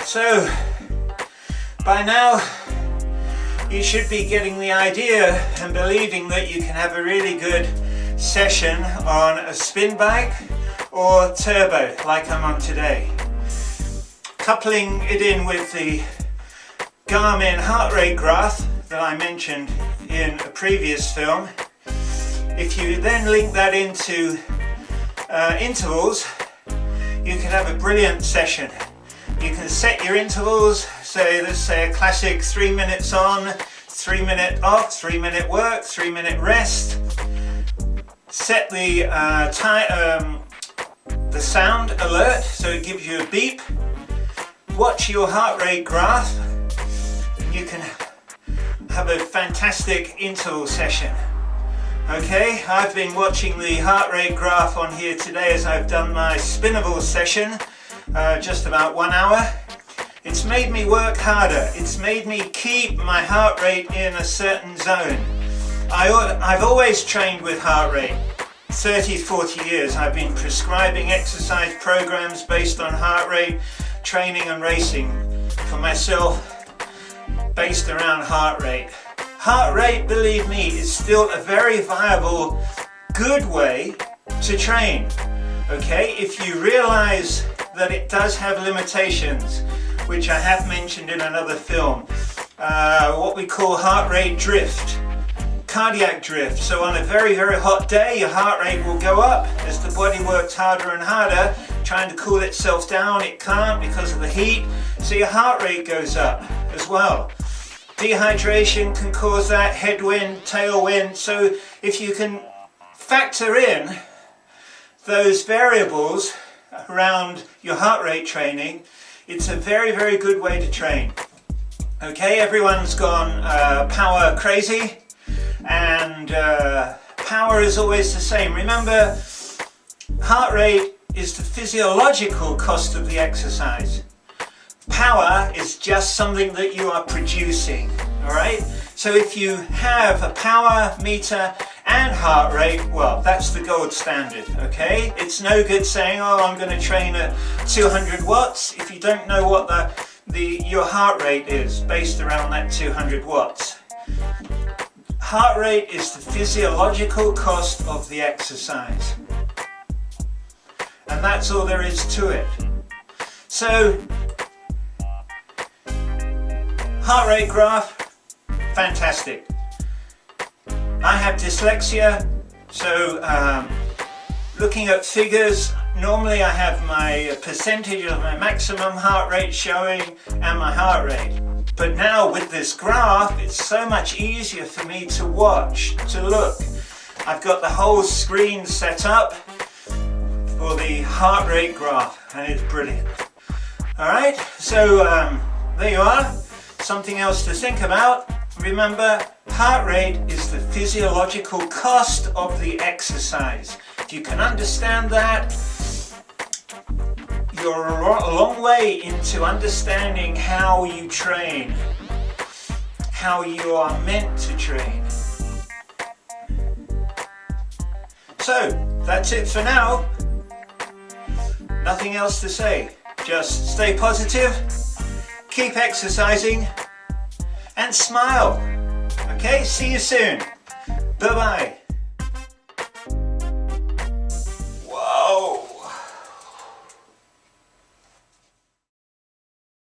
So by now you should be getting the idea and believing that you can have a really good session on a spin bike or turbo like I'm on today. Coupling it in with the Garmin heart rate graph that I mentioned in a previous film, if you then link that into intervals, you can have a brilliant session. You can set your intervals, say let's say a classic 3 minutes on, 3 minute off, 3 minute work, 3 minute rest. Set the sound alert so it gives you a beep. Watch your heart rate graph and you can have a fantastic interval session. Okay, I've been watching the heart rate graph on here today as I've done my spinnable session, just about 1 hour. It's made me work harder. It's made me keep my heart rate in a certain zone. I've always trained with heart rate. 30-40 years I've been prescribing exercise programs based on heart rate training and racing for myself, based around heart rate. Heart rate, believe me, is still a very viable, good way to train. Okay, if you realize that it does have limitations, which I have mentioned in another film, what we call heart rate drift, cardiac drift. So on a very, very hot day, your heart rate will go up as the body works harder and harder, trying to cool itself down. It can't because of the heat, so your heart rate goes up as well. Dehydration can cause that, headwind, tailwind. So if you can factor in those variables around your heart rate training, it's a very, very good way to train. Okay, everyone's gone power crazy, and power is always the same. Remember, heart rate is the physiological cost of the exercise. Power is just something that you are producing, all right? So if you have a power meter and heart rate, well, that's the gold standard, okay? It's no good saying, oh, I'm going to train at 200 watts if you don't know what your heart rate is based around that 200 watts. Heart rate is the physiological cost of the exercise. And that's all there is to it. So, heart rate graph, fantastic. I have dyslexia, so looking at figures, normally I have my percentage of my maximum heart rate showing and my heart rate. But now with this graph, it's so much easier for me to watch, to look. I've got the whole screen set up for the heart rate graph, and it's brilliant. Alright, so there you are. Something else to think about. Remember, heart rate is the physiological cost of the exercise. If you can understand that, you're a long way into understanding how you train, how you are meant to train. So, that's it for now. Nothing else to say. Just stay positive, keep exercising, and smile. Okay, see you soon. Bye-bye.